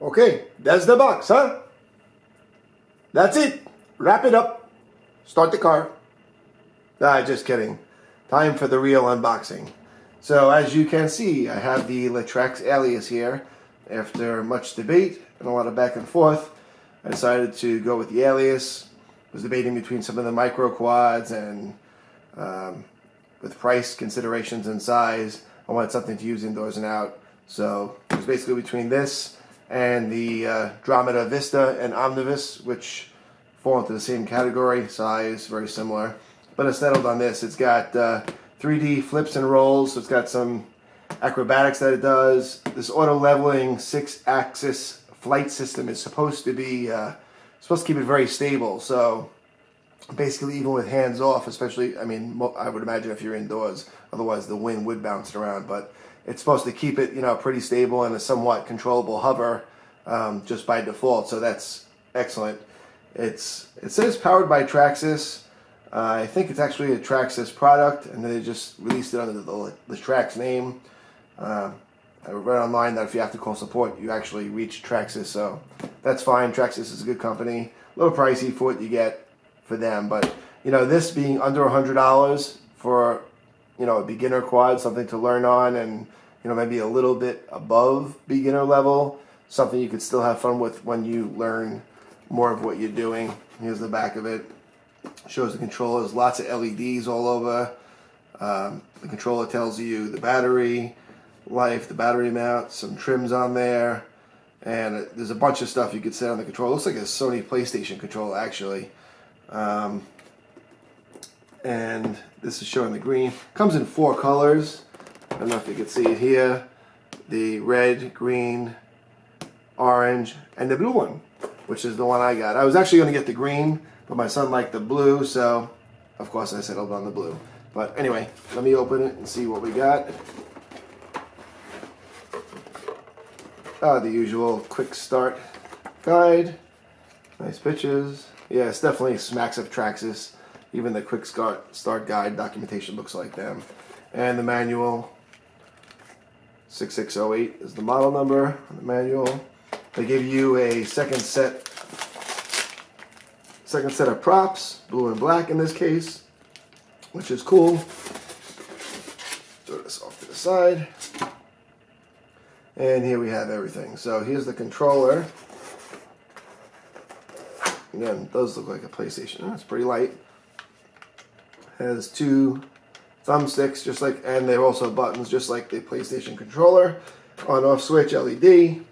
Okay, that's the box, huh? That's it. Wrap it up. Start the car. Ah, just kidding. Time for the real unboxing. So as you can see, I have the LaTrax Alias here. After much debate and a lot of back and forth, I decided to go with the Alias. I was debating between some of the micro quads and with price considerations and size, I wanted something to use indoors and out. So it was basically between this and the Dromeda Vista and Omnibus, which fall into the same category, size, very similar. But I settled on this. It's got 3D flips and rolls, so it's got some acrobatics that it does. This auto-leveling 6-axis flight system is supposed to keep it very stable. So basically, even with hands off, especially, I mean, I would imagine if you're indoors, otherwise the wind would bounce it around. But it's supposed to keep it, pretty stable and a somewhat controllable hover just by default. So that's excellent. It says powered by Traxxas. I think it's actually a Traxxas product, and then they just released it under the LaTrax name. I read online that if you have to call support, you actually reach Traxxas, so that's fine. Traxxas is a good company. A little pricey for what you get for them, but this being under $100 for a beginner quad, something to learn on, and maybe a little bit above beginner level, something you could still have fun with when you learn more of what you're doing. Here's the back of it. Shows the controllers, lots of LEDs all over. The controller tells you the battery life, the battery mount, some trims on there, and there's a bunch of stuff you could set on the controller. It looks like a Sony PlayStation controller, actually. And this is showing the green. Comes in 4 colors. I don't know if you can see it here. The red, green, orange, and the blue one, which is the one I got. I was actually going to get the green, but my son liked the blue, so of course I settled on the blue. But anyway, let me open it and see what we got. The usual quick start guide. Nice pictures. Yeah, it's definitely smacks of Traxxas. Even the quick start guide documentation looks like them. And the manual, 6608 is the model number on the manual. They give you a second set of props, blue and black in this case, which is cool. Throw this off to the side. And here we have everything. So here's the controller. Again, it does look like a PlayStation. It's pretty light. Has 2 thumbsticks, and they're also buttons, just like the PlayStation controller. On/off switch, LED.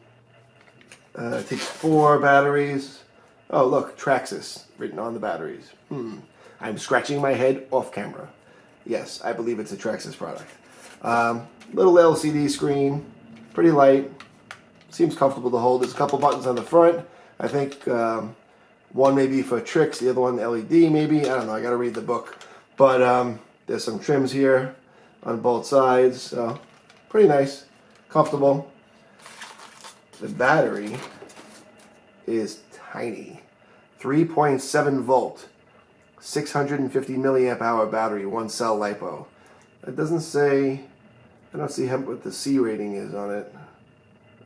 It takes 4 batteries. Oh, look, Traxxas written on the batteries. I'm scratching my head off camera. Yes, I believe it's a Traxxas product. Little LCD screen, pretty light. Seems comfortable to hold. There's a couple buttons on the front. I think one maybe for tricks, the other one LED maybe. I don't know, I gotta read the book. But there's some trims here on both sides. So pretty nice, comfortable. The battery is tiny. 3.7 volt, 650 milliamp hour battery, 1 cell LiPo. It doesn't say, I don't see what the C rating is on it.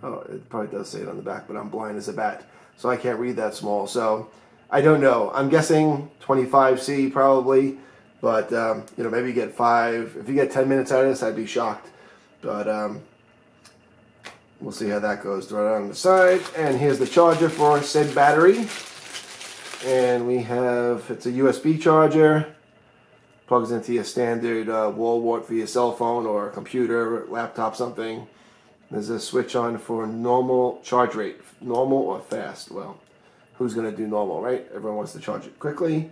Oh, it probably does say it on the back, but I'm blind as a bat, so I can't read that small. So I don't know. I'm guessing 25C probably, but maybe you get 5. If you get 10 minutes out of this, I'd be shocked. But we'll see how that goes. Throw it on the side, and here's the charger for said battery. And we have, it's a USB charger. Plugs into your standard wall wart for your cell phone or computer, laptop, something. There's a switch on for normal charge rate, normal or fast. Well, who's going to do normal, right? Everyone wants to charge it quickly.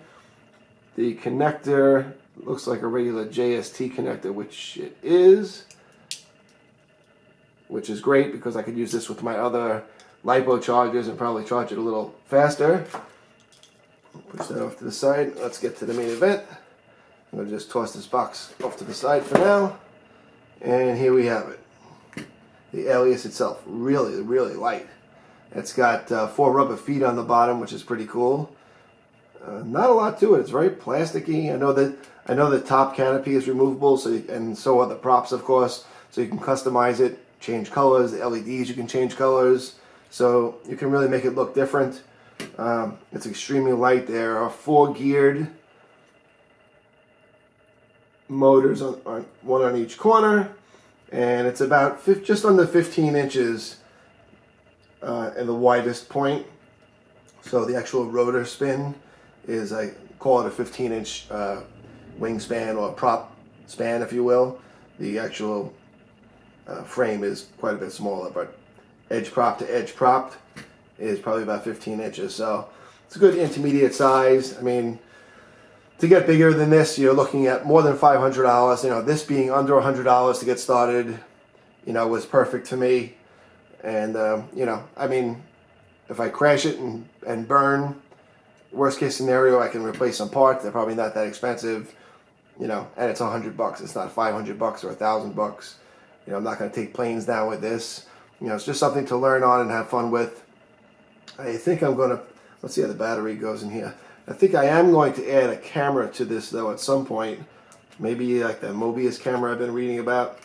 The connector looks like a regular JST connector, which it is, which is great because I could use this with my other LiPo chargers and probably charge it a little faster. Push that off to the side. Let's get to the main event. I'm going to just toss this box off to the side for now. And here we have it. The Alias itself, really, really light. It's got 4 rubber feet on the bottom, which is pretty cool. Not a lot to it. It's very plasticky. I know the top canopy is removable, and so are the props, of course. So you can customize it, change colors. The LEDs you can change colors. so you can really make it look different. It's extremely light. There are 4 geared motors on one on each corner, and it's about just under 15 inches in the widest point. So the actual rotor spin is, I call it a 15-inch wingspan, or prop span, if you will. The actual frame is quite a bit smaller, but edge prop to edge prop is probably about 15 inches. So it's a good intermediate size. I mean, to get bigger than this, you're looking at more than $500. You know, this being under $100 to get started, you know, was perfect for me. And, you know, I mean, if I crash it and burn, worst case scenario, I can replace some parts. They're probably not that expensive, you know, and it's $100. It's not $500 or $1,000. You know, I'm not going to take planes down with this. You know, it's just something to learn on and have fun with. I think I'm going to, let's see how the battery goes in here. I think I am going to add a camera to this, though, at some point. Maybe like the Mobius camera I've been reading about.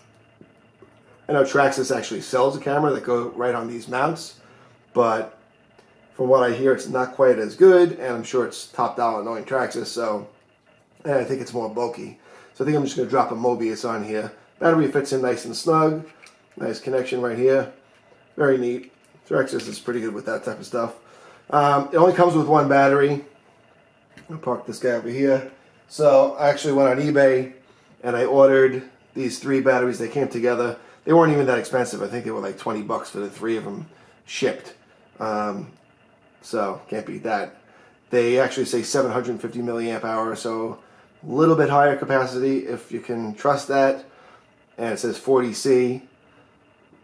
I know Traxxas actually sells a camera that goes right on these mounts, but from what I hear, it's not quite as good, and I'm sure it's top dollar knowing Traxxas, so and I think it's more bulky. So I think I'm just going to drop a Mobius on here. Battery fits in nice and snug. Nice connection right here. Very neat. Traxxas is pretty good with that type of stuff. It only comes with one battery. I'll park this guy over here. So I actually went on eBay and I ordered these 3 batteries. They came together. They weren't even that expensive. I think they were like $20 for the 3 of them shipped. So can't beat that. They actually say 750 milliamp hour, so a little bit higher capacity if you can trust that. And it says 40C,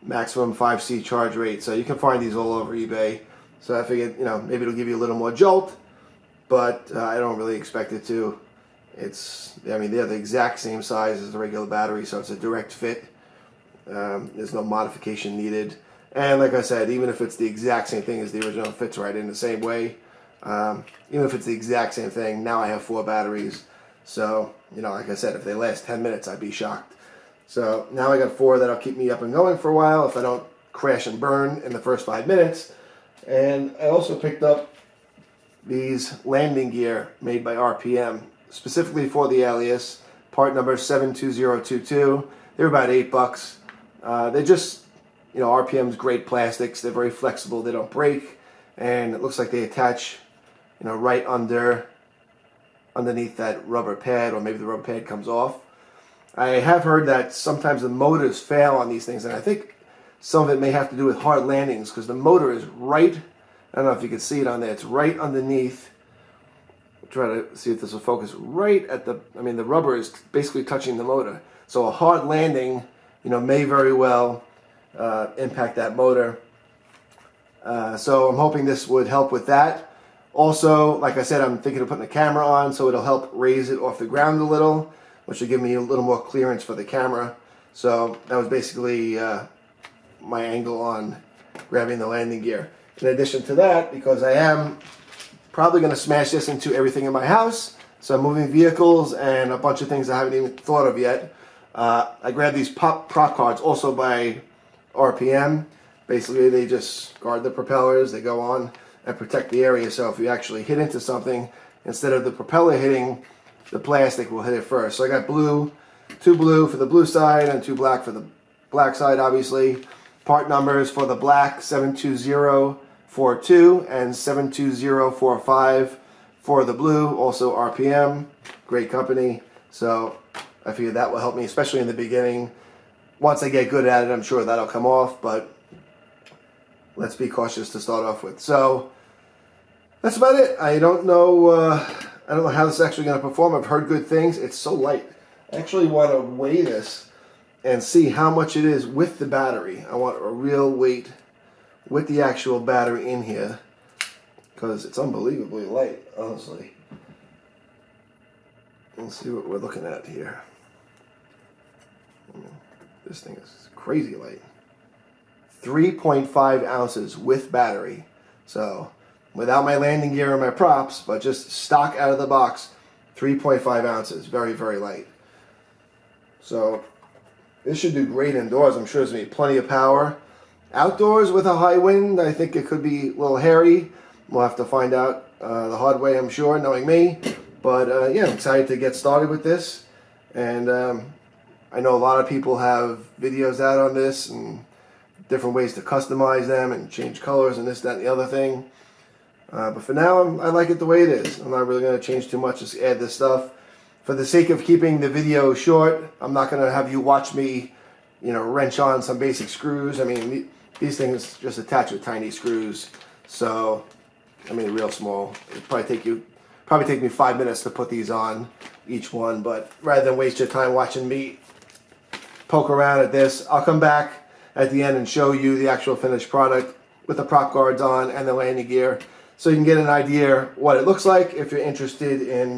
maximum 5C charge rate. So you can find these all over eBay. So I figured, you know, maybe it'll give you a little more jolt, but I don't really expect it to. It's, I mean, they're the exact same size as the regular battery, so it's a direct fit. There's no modification needed. And like I said, even if it's the exact same thing as the original, it fits right in the same way. Even if it's the exact same thing, now I have 4 batteries. So, you know, like I said, if they last 10 minutes, I'd be shocked. So now I got 4 that'll keep me up and going for a while if I don't crash and burn in the first 5 minutes. And I also picked up these landing gear made by RPM, specifically for the Alias, part number 72022. They were about $8. They're just, you know, RPM's great plastics. They're very flexible. They don't break, and it looks like they attach, you know, right underneath that rubber pad, or maybe the rubber pad comes off. I have heard that sometimes the motors fail on these things, and I think some of it may have to do with hard landings, because the motor is right, I don't know if you can see it on there, it's right underneath. I'll try to see if this will focus, right at the, I mean, the rubber is basically touching the motor. So a hard landing, you know, may very well impact that motor. So I'm hoping this would help with that. Also, like I said, I'm thinking of putting a camera on, so it'll help raise it off the ground a little, which will give me a little more clearance for the camera. So that was basically my angle on grabbing the landing gear. In addition to that, because I am probably going to smash this into everything in my house, so I'm moving vehicles and a bunch of things I haven't even thought of yet. I grabbed these prop cards also by RPM. Basically, they just guard the propellers, they go on and protect the area, so if you actually hit into something, instead of the propeller hitting, the plastic will hit it first. So I got blue, 2 blue for the blue side and 2 black for the black side, obviously. Part numbers for the black, 72042 and 72045 for the blue, also RPM, great company. So I figured that will help me, especially in the beginning. Once I get good at it, I'm sure that'll come off, but let's be cautious to start off with. So that's about it. I don't know how this is actually going to perform. I've heard good things. It's so light. I actually want to weigh this and see how much it is with the battery. I want a real weight with the actual battery in here, because it's unbelievably light, honestly. Let's see what we're looking at here. This thing is crazy light. 3.5 ounces with battery. So without my landing gear and my props, but just stock out of the box, 3.5 ounces. Very, very light. So this should do great indoors. I'm sure there's going to be plenty of power. Outdoors with a high wind, I think it could be a little hairy. We'll have to find out the hard way, I'm sure, knowing me. But yeah, I'm excited to get started with this. And I know a lot of people have videos out on this and different ways to customize them and change colors and this, that, and the other thing. But for now, I like it the way it is. I'm not really going to change too much, just add this stuff. For the sake of keeping the video short, I'm not going to have you watch me, wrench on some basic screws. I mean, these things just attach with tiny screws. So, I mean, real small. It'd probably take me 5 minutes to put these on, each one. But rather than waste your time watching me poke around at this, I'll come back at the end and show you the actual finished product with the prop guards on and the landing gear, so you can get an idea what it looks like if you're interested in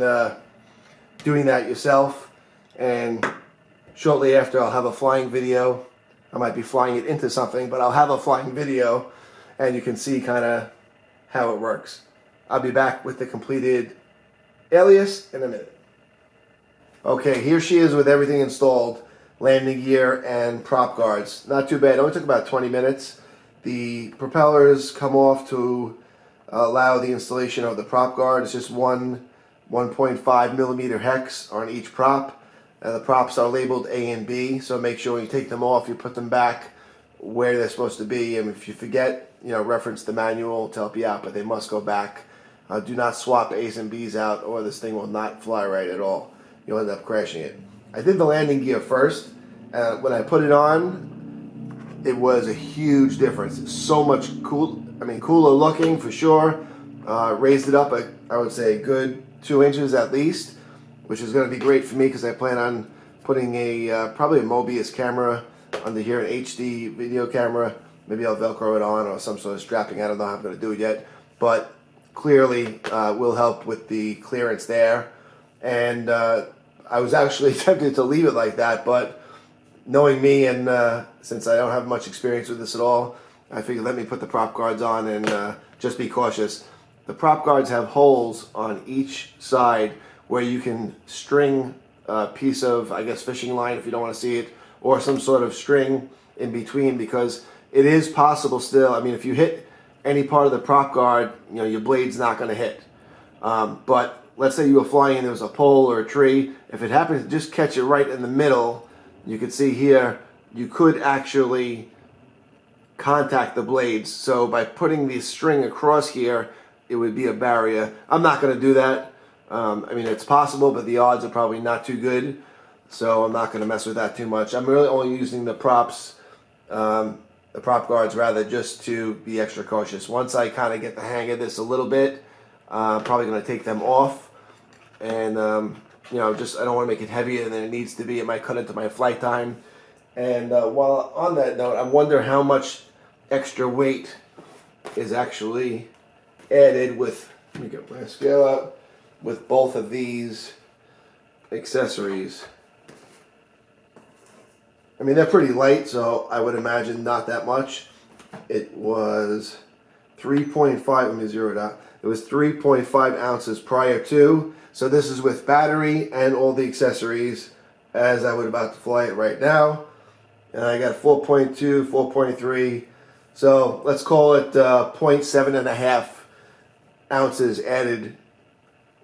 doing that yourself. And shortly after, I'll have a flying video. I might be flying it into something, but I'll have a flying video and you can see kind of how it works. I'll be back with the completed Alias in a minute. Okay, here she is with everything installed. Landing gear and prop guards. Not too bad. It only took about 20 minutes. The propellers come off to allow the installation of the prop guard. It's just one 1.5 millimeter hex on each prop. The props are labeled A and B, so make sure when you take them off, you put them back where they're supposed to be. And if you forget, reference the manual to help you out, but they must go back. Do not swap A's and B's out, or this thing will not fly right at all. You'll end up crashing it. I did the landing gear first. When I put it on, it was a huge difference. It's so much cooler looking for sure. Raised it up, I would say, a good 2 inches at least, which is going to be great for me because I plan on putting probably a Mobius camera under here, an HD video camera. Maybe I'll Velcro it on or some sort of strapping. I don't know how I'm going to do it yet, but clearly will help with the clearance there. And I was actually tempted to leave it like that, but knowing me and since I don't have much experience with this at all, I figured let me put the prop guards on and just be cautious. The prop guards have holes on each side where you can string a piece of, I guess, fishing line if you don't want to see it, or some sort of string in between, because it is possible still. I mean, if you hit any part of the prop guard, your blade's not going to hit. But let's say you were flying and there was a pole or a tree. If it happens to just catch it right in the middle, you can see here, you could actually contact the blades. So by putting the string across here, it would be a barrier. I'm not going to do that. I mean, it's possible, but the odds are probably not too good. So I'm not going to mess with that too much. I'm really only using the prop guards rather, just to be extra cautious. Once I kind of get the hang of this a little bit, I'm probably going to take them off. And, just I don't want to make it heavier than it needs to be. It might cut into my flight time. And while on that note, I wonder how much extra weight is actually added with, let me get my scale out, with both of these accessories. I mean, they're pretty light, so I would imagine not that much. It was 3.5, let me zero it out. It was 3.5 ounces prior to. So this is with battery and all the accessories as I would about to fly it right now. And I got 4.2, 4.3. So let's call it 0.7 ounces added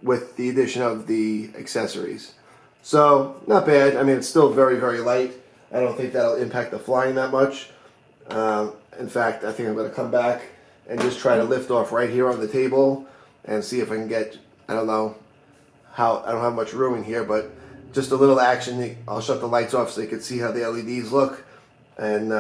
with the addition of the accessories. So not bad. I mean, it's still very, very light. I don't think that'll impact the flying that much. In fact, I think I'm going to come back and just try to lift off right here on the table and see if I can get, I don't know how, I don't have much room in here, but just a little action. I'll shut the lights off so you can see how the LEDs look, and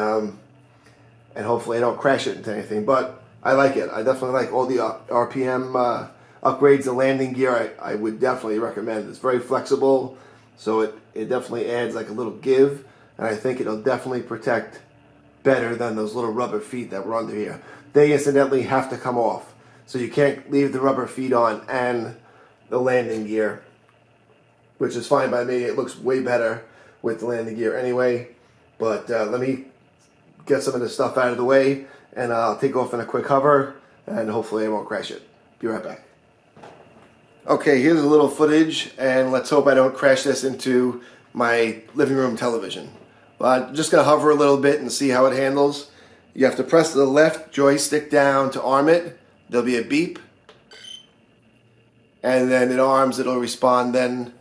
hopefully I don't crash it into anything. But I like it. I definitely like all the RPM upgrades. The landing gear I would definitely recommend. It's very flexible, so it definitely adds like a little give, and I think it'll definitely protect better than those little rubber feet that were under here. They incidentally have to come off, so you can't leave the rubber feet on and the landing gear, which is fine by me. It looks way better with the landing gear anyway. But let me get some of this stuff out of the way, and I'll take off in a quick hover, and hopefully I won't crash it. Be right back. Okay, here's a little footage, and let's hope I don't crash this into my living room television. Well, I'm just going to hover a little bit and see how it handles. You have to press the left joystick down to arm it. There'll be a beep. And then it arms, it'll respond then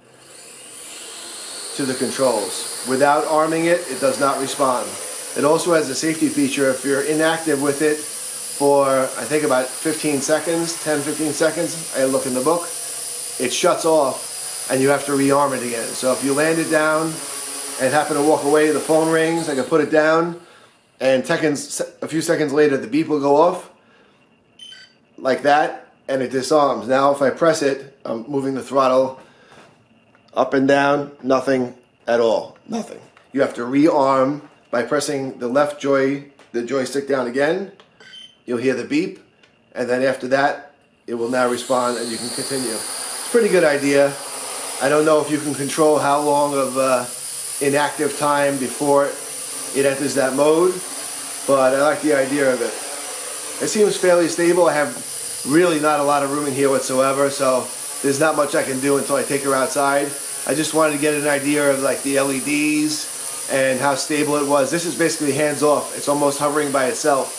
to the controls. Without arming it, it does not respond. It also has a safety feature. If you're inactive with it for, I think, about 15 seconds, 10-15 seconds, I look in the book, it shuts off and you have to rearm it again. So if you land it down and happen to walk away, the phone rings, I can put it down, and a few seconds later the beep will go off, like that, and it disarms. Now if I press it, I'm moving the throttle up and down, nothing at all, nothing. You have to rearm by pressing the left the joystick down again. You'll hear the beep, and then after that, it will now respond and you can continue. It's a pretty good idea. I don't know if you can control how long of inactive time before it enters that mode, but I like the idea of it. It seems fairly stable. I have really not a lot of room in here whatsoever, so there's not much I can do until I take her outside. I just wanted to get an idea of like the LEDs and how stable it was. This is basically hands off. It's almost hovering by itself.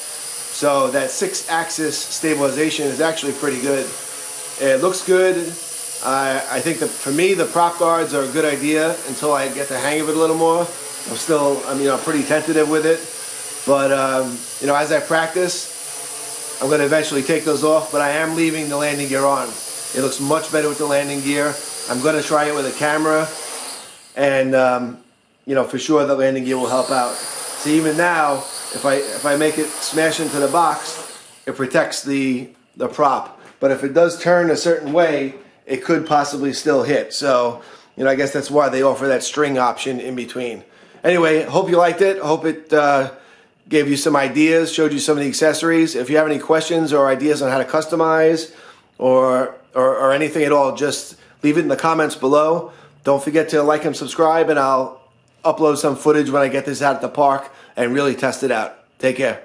So that 6-axis stabilization is actually pretty good. It looks good. I think that for me the prop guards are a good idea until I get the hang of it a little more. I'm pretty tentative with it. But as I practice, I'm going to eventually take those off, but I am leaving the landing gear on. It looks much better with the landing gear. I'm going to try it with a camera, and for sure the landing gear will help out. So even now, if I make it smash into the box, it protects the prop. But if it does turn a certain way, it could possibly still hit. So, I guess that's why they offer that string option in between. Anyway, hope you liked it. Hope it gave you some ideas, showed you some of the accessories. If you have any questions or ideas on how to customize or anything at all, just leave it in the comments below. Don't forget to like and subscribe, and I'll upload some footage when I get this out at the park and really test it out. Take care.